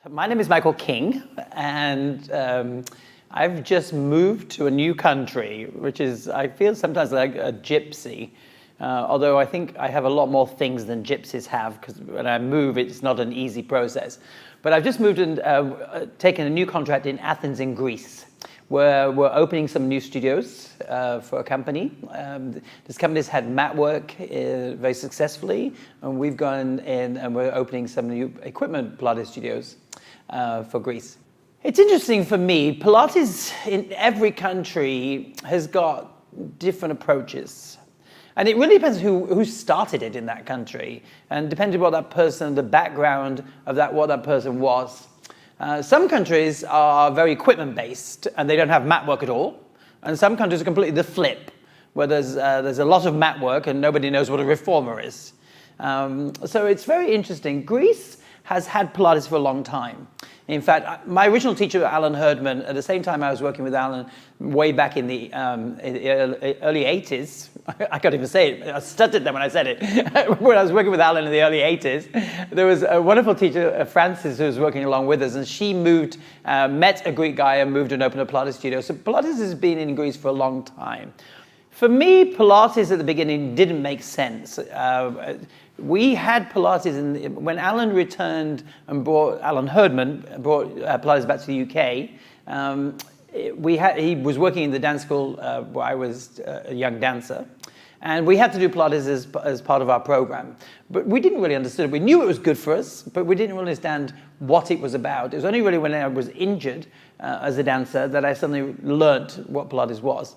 My name is Michael King, and I've just moved to a new country, which is, I feel sometimes like a gypsy, although I think I have a lot more things than gypsies have, because when I move, it's not an easy process. But I've just moved and taken a new contract in Athens in Greece, where we're opening some new studios for a company. This company's had mat work very successfully, and we've gone in and we're opening some new equipment Pilates studios for Greece. It's interesting for me, Pilates in every country has got different approaches. And it really depends who started it in that country, and depending on what that person, the background of what that person was. Some countries are very equipment-based, and they don't have mat work at all. And some countries are completely the flip, where there's a lot of mat work and nobody knows what a reformer is. So it's very interesting. Greece has had Pilates for a long time. In fact, my original teacher, Alan Herdman, at the same time I was working with Alan way back in the early 80s. I can't even say it. I stuttered then when I said it. When I was working with Alan in the early 80s, there was a wonderful teacher, Frances, who was working along with us, and she moved, met a Greek guy and moved and opened a Pilates studio. So Pilates has been in Greece for a long time. For me, Pilates at the beginning didn't make sense. We had Pilates when Alan returned and Alan Herdman brought Pilates back to the UK. He was working in the dance school where I was a young dancer, and we had to do Pilates as part of our program. But we didn't really understand it. We knew it was good for us, but we didn't really understand what it was about. It was only really when I was injured as a dancer that I suddenly learnt what Pilates was.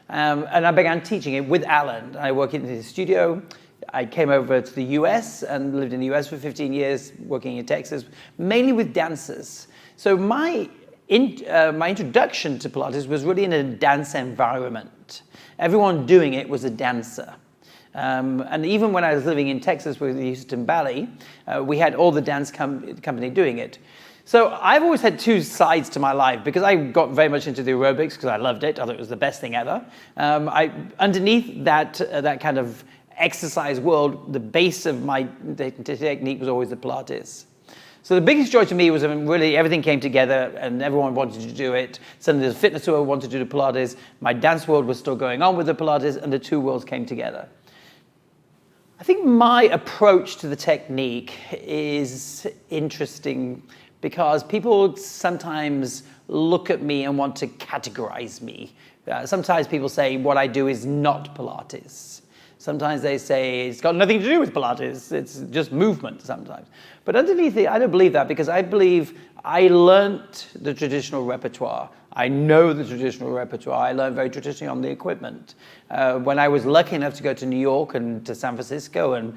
And I began teaching it with Alan. I worked in his studio. I came over to the US and lived in the US for 15 years, working in Texas, mainly with dancers. So my introduction to Pilates was really in a dance environment. Everyone doing it was a dancer. And even when I was living in Texas with the Houston Ballet, we had all the dance company doing it. So I've always had two sides to my life, because I got very much into the aerobics because I loved it. I thought it was the best thing ever. Underneath that kind of exercise world, the base of my technique was always the Pilates. So the biggest joy to me was when really everything came together and everyone wanted to do it. Suddenly the fitness world wanted to do the Pilates. My dance world was still going on with the Pilates, and the two worlds came together. I think my approach to the technique is interesting because people sometimes look at me and want to categorize me. Sometimes people say what I do is not Pilates. Sometimes they say it's got nothing to do with Pilates, it's just movement sometimes. But underneath it, I don't believe that, because I believe I learnt the traditional repertoire. I know the traditional repertoire. I learned very traditionally on the equipment. When I was lucky enough to go to New York and to San Francisco and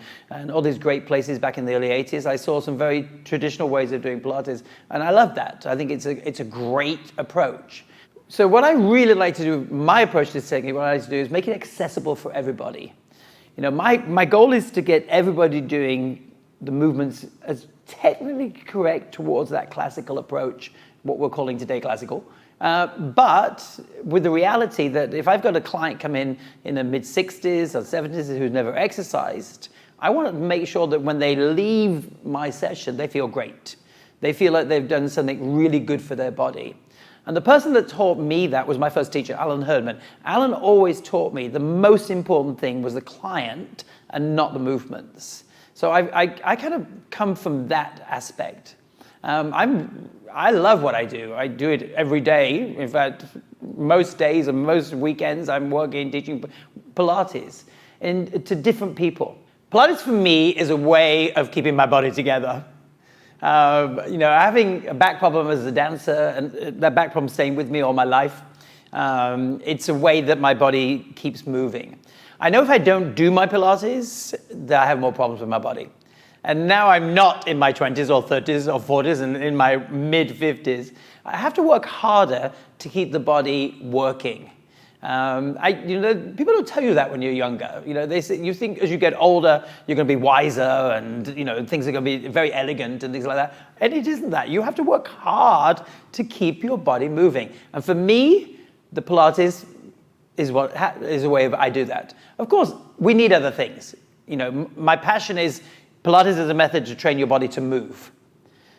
all these great places back in the early 80s, I saw some very traditional ways of doing Pilates, and I love that. I think it's a great approach. So what I really like to do, my approach to this technique, what I like to do is make it accessible for everybody. You know, my goal is to get everybody doing the movements as technically correct towards that classical approach, what we're calling today classical, but with the reality that if I've got a client come in the mid-60s or 70s who's never exercised, I want to make sure that when they leave my session, they feel great. They feel like they've done something really good for their body. And the person that taught me that was my first teacher, Alan Herdman. Alan always taught me the most important thing was the client and not the movements. So I kind of come from that aspect. I love what I do. I do it every day. In fact, most days and most weekends, I'm working, teaching Pilates to different people. Pilates for me is a way of keeping my body together. You know, having a back problem as a dancer, and that back problem staying with me all my life, it's a way that my body keeps moving. I know if I don't do my Pilates, that I have more problems with my body. And now I'm not in my 20s or 30s or 40s and in my mid-50s. I have to work harder to keep the body working. You know, people don't tell you that when you're younger. You know, they say, you think as you get older, you're going to be wiser and, you know, things are going to be very elegant and things like that. And it isn't that. You have to work hard to keep your body moving. And for me, the Pilates is a way of I do that. Of course, we need other things. You know, my passion is Pilates is a method to train your body to move.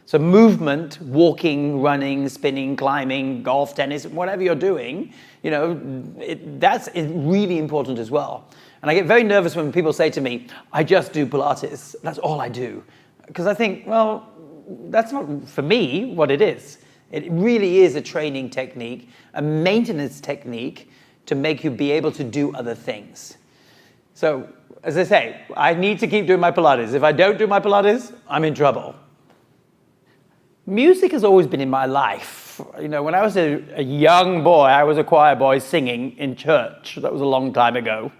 So movement, walking, running, spinning, climbing, golf, tennis, whatever you're doing, that's really important as well. And I get very nervous when people say to me, I just do Pilates, that's all I do. Because I think, well, that's not, for me, what it is. It really is a training technique, a maintenance technique to make you be able to do other things. So, as I say, I need to keep doing my Pilates. If I don't do my Pilates, I'm in trouble. Music has always been in my life. When I was a young boy, I was a choir boy singing in church. That was a long time ago.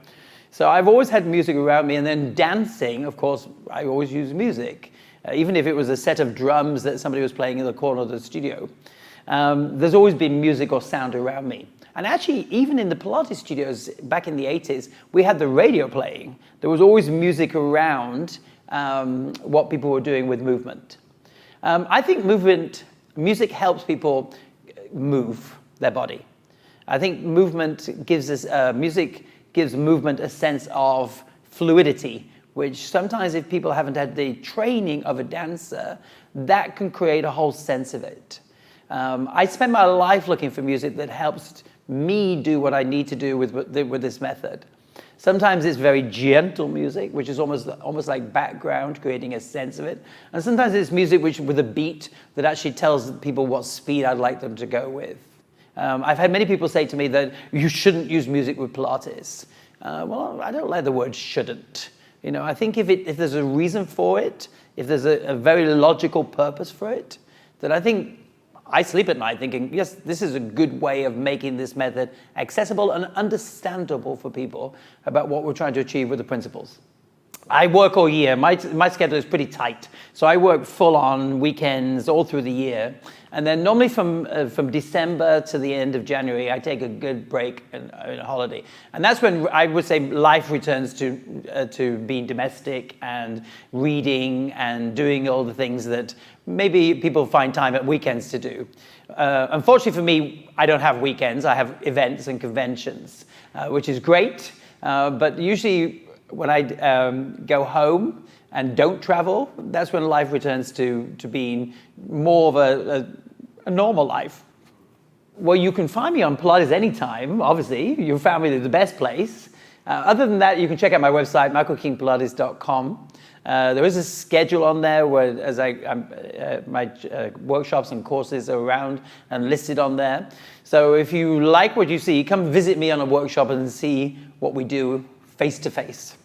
So I've always had music around me, and then dancing, of course, I always use music. Even if it was a set of drums that somebody was playing in the corner of the studio. There's always been music or sound around me. And actually, even in the Pilates studios back in the 80s, we had the radio playing. There was always music around what people were doing with movement. I think music helps people move their body. I think music gives movement a sense of fluidity, which sometimes if people haven't had the training of a dancer, that can create a whole sense of it. I spend my life looking for music that helps me do what I need to do with this method. Sometimes it's very gentle music, which is almost like background, creating a sense of it. And sometimes it's music with a beat that actually tells people what speed I'd like them to go with. I've had many people say to me that you shouldn't use music with Pilates. Well, I don't like the word shouldn't. I think if there's a reason for it, if there's a very logical purpose for it, then I think I sleep at night thinking, yes, this is a good way of making this method accessible and understandable for people about what we're trying to achieve with the principles. I work all year. My schedule is pretty tight. So I work full on weekends all through the year. And then normally from December to the end of January, I take a good break and a holiday. And that's when I would say life returns to being domestic and reading and doing all the things that maybe people find time at weekends to do. Unfortunately for me, I don't have weekends. I have events and conventions, which is great. But usually when I go home and don't travel, that's when life returns to being more of a normal life. Well, you can find me on Pilates anytime, obviously. You found me at the best place. Other than that, you can check out my website, michaelkingpilates.com. There is a schedule on there where my workshops and courses are around and listed on there. So if you like what you see, come visit me on a workshop and see what we do face to face.